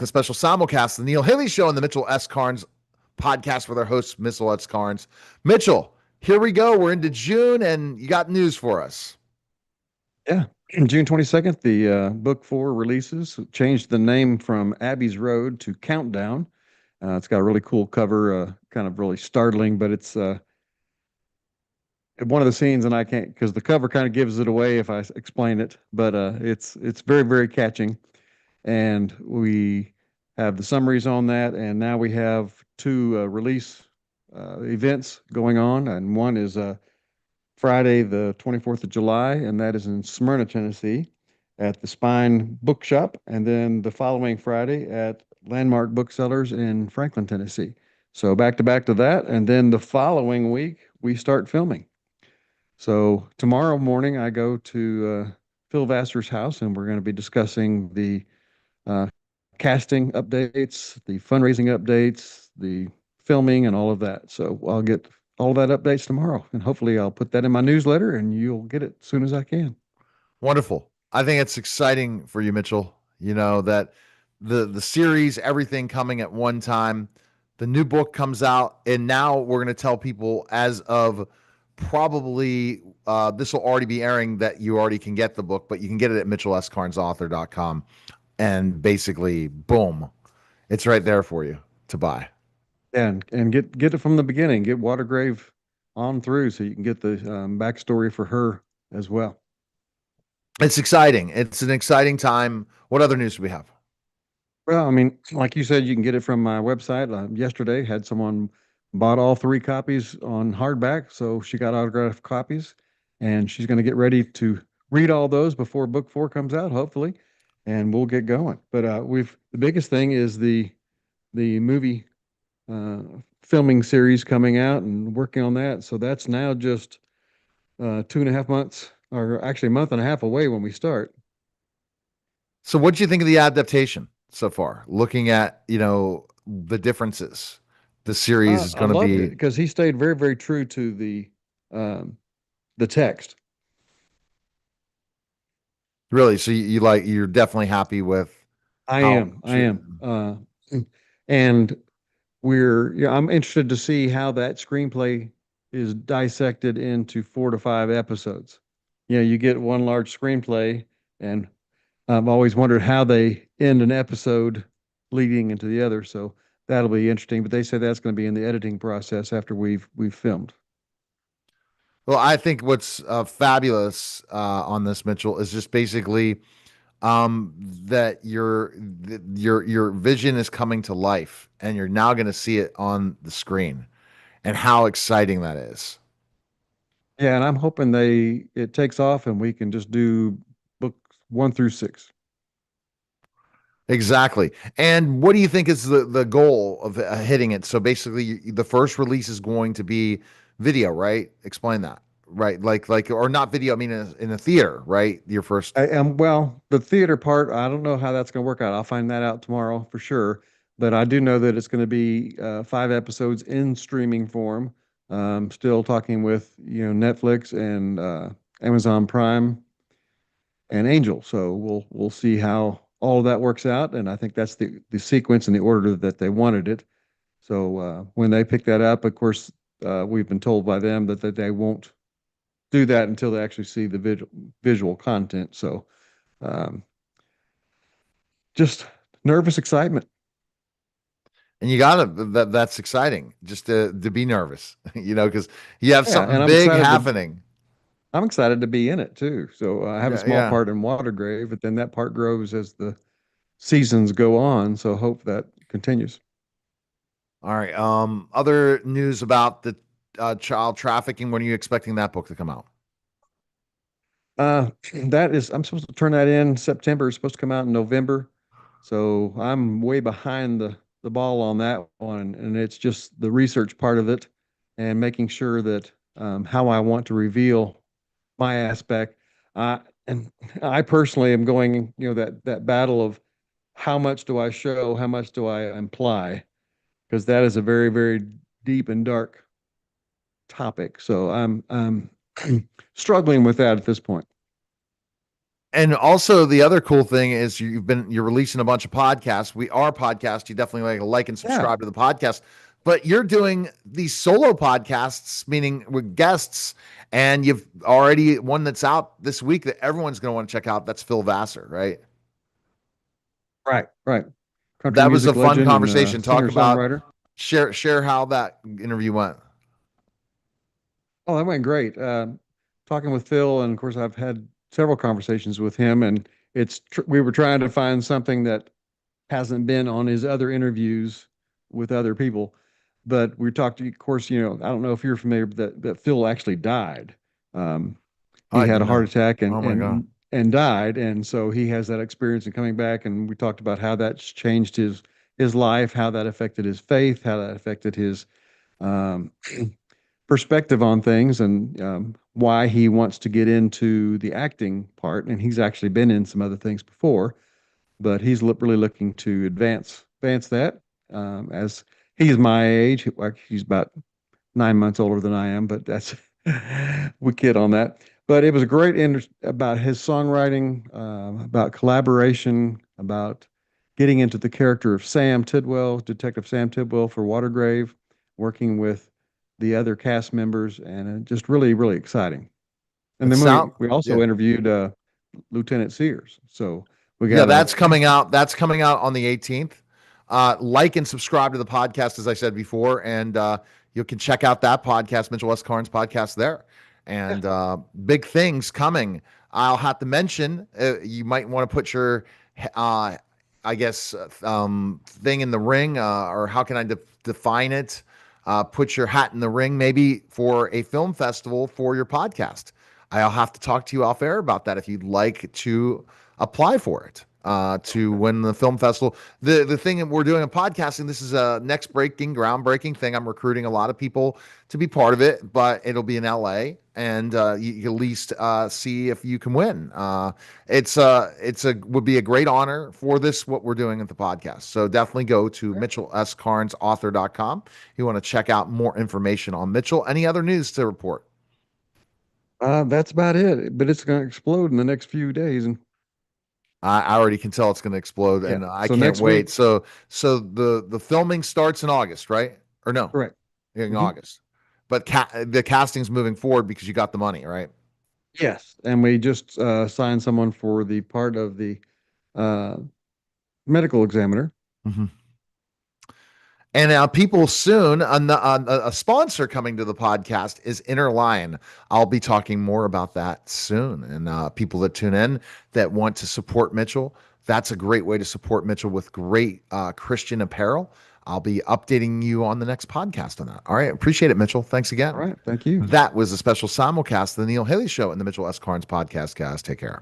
a special simulcast, the Neil Haley Show, and the Mitchell S. Karnes podcast with our host, Mitchell S. Karnes. Mitchell, here we go. We're into June, and you got news for us. Yeah. June 22nd, the book four releases. Changed the name from Abbey's Road to Countdown. It's got a really cool cover, kind of really startling, but it's one of the scenes, and I can't because the cover kind of gives it away if I explain it. But it's very very catching, and we have the summaries on that, and now we have two release events going on, and one is Friday, the 24th of July, and that is in Smyrna, Tennessee, at the Spine Bookshop, and then the following Friday at Landmark Booksellers in Franklin, Tennessee. So back to that, and then the following week we start filming. So tomorrow morning I go to Phil Vasser's house, and we're going to be discussing the casting updates, the fundraising updates, the filming, and all of that. So I'll get all of that updates tomorrow, and hopefully I'll put that in my newsletter, and you'll get it as soon as I can. Wonderful. I think it's exciting for you, Mitchell. You know that the series, everything coming at one time. The new book comes out, and now we're going to tell people as of probably this will already be airing that you already can get the book, but you can get it at mitchellskarnesauthor.com. And basically, boom, it's right there for you to buy. And get it from the beginning. Get Watergrave on through so you can get the backstory for her as well. It's exciting. It's an exciting time. What other news do we have? Well, I mean, like you said, you can get it from my website. Yesterday, had someone bought all three copies on hardback, so she got autographed copies, and she's going to get ready to read all those before book four comes out, hopefully, and we'll get going. But the biggest thing is the movie uh, filming series coming out and working on that. So that's now just 2.5 months, or actually a month and a half away when we start. So what do you think of the adaptation so far? Looking at, the differences the series is I going to loved it be. because he stayed very, very true to the text. Really, so you're definitely happy with I how am, I am, and I'm interested to see how that screenplay is dissected into 4 to 5 episodes. You get one large screenplay, and I've always wondered how they end an episode leading into the other. So that'll be interesting. But they say that's going to be in the editing process after we've filmed. Well, I think what's fabulous on this, Mitchell, is just basically that your vision is coming to life, and you're now going to see it on the screen, and how exciting that is. Yeah, and I'm hoping it takes off and we can just do books 1 through 6. Exactly. And what do you think is the goal of hitting it? So basically, the first release is going to be video, right? Explain that, right? Like, or not video. I mean, in a theater, right? Your first. I am well, the theater part, I don't know how that's going to work out. I'll find that out tomorrow for sure. But I do know that it's going to be 5 episodes in streaming form. Still talking with Netflix and Amazon Prime and Angel. So we'll see how all of that works out. And I think that's the sequence and the order that they wanted it. So when they pick that up, of course, we've been told by them that they won't do that until they actually see the visual content. So um, just nervous excitement. And you gotta that's exciting just to be nervous, because you have Yeah, something and big happening. I'm excited to be in it too. So I have a Yeah, small yeah. part in Watergrave, but then that part grows as the seasons go on. So hope that continues. All right. Other news about the child trafficking. When are you expecting that book to come out? That is, I'm supposed to turn that in September. It's supposed to come out in November. So I'm way behind the ball on that one. And it's just the research part of it and making sure that how I want to reveal my aspect. And I personally am going, that battle of how much do I show, how much do I imply, because that is a very, very deep and dark topic. So I'm struggling with that at this point. And also the other cool thing is you're releasing a bunch of podcasts. We are podcast. You definitely like and Yeah. subscribe to the podcast. But you're doing these solo podcasts, meaning with guests, and you've already one that's out this week that everyone's going to want to check out. That's Phil Vasser, right? Right. Right. Country That was a music fun legend and conversation. Talk singer about songwriter. share how that interview went. Oh, that went great. Talking with Phil, and of course, I've had several conversations with him, and we were trying to find something that hasn't been on his other interviews with other people. But we talked, of course, I don't know if you're familiar, but that Phil actually died. Um, he I had a didn't heart know. attack Oh my god. and died, and so he has that experience in coming back. And we talked about how that's changed his life, how that affected his faith, how that affected his um, perspective on things, and why he wants to get into the acting part. And he's actually been in some other things before, but he's really looking to advance that. As he's my age, like he's about 9 months older than I am, but that's we kid on that. But it was a great about his songwriting, about collaboration, about getting into the character of Sam Tidwell, Detective Sam Tidwell for Watergrave, working with the other cast members, and just really, really exciting. And It then sound we also yeah. interviewed Lieutenant Sears. So we Yeah, got a that's coming out. That's coming out on the 18th. Like and subscribe to the podcast, as I said before, and you can check out that podcast, Mitchell S. Karnes Podcast, there. yeah. And big things coming. I'll have to mention you might want to put your, I guess, thing in the ring, or how can I define it? Put your hat in the ring, maybe for a film festival for your podcast. I'll have to talk to you off air about that if you'd like to apply for it to win the film festival. The thing that we're doing in podcasting, this is a next groundbreaking thing. I'm recruiting a lot of people to be part of it, but it'll be in LA, and you at least see if you can win. It's a would be a great honor for this what we're doing at the podcast. So definitely go to mitchellscarnesauthor.com. You want to check out more information on Mitchell. Any other news to report? That's about it. But it's going to explode in the next few days. And I already can tell it's going to explode, yeah, and I so can't next week, wait. So the filming starts in August, right? Or no, correct. in Hmm. August. But the casting's moving forward because you got the money, right? Yes, and we just signed someone for the part of the uh, medical examiner. Mhm. And people soon, a sponsor coming to the podcast is Inner Lion. I'll be talking more about that soon. And people that tune in that want to support Mitchell, that's a great way to support Mitchell with great Christian apparel. I'll be updating you on the next podcast on that. All right. Appreciate it, Mitchell. Thanks All again. right, thank you. That was a special simulcast of the Neil Haley Show and the Mitchell S. Carnes Podcast. Guys, take care.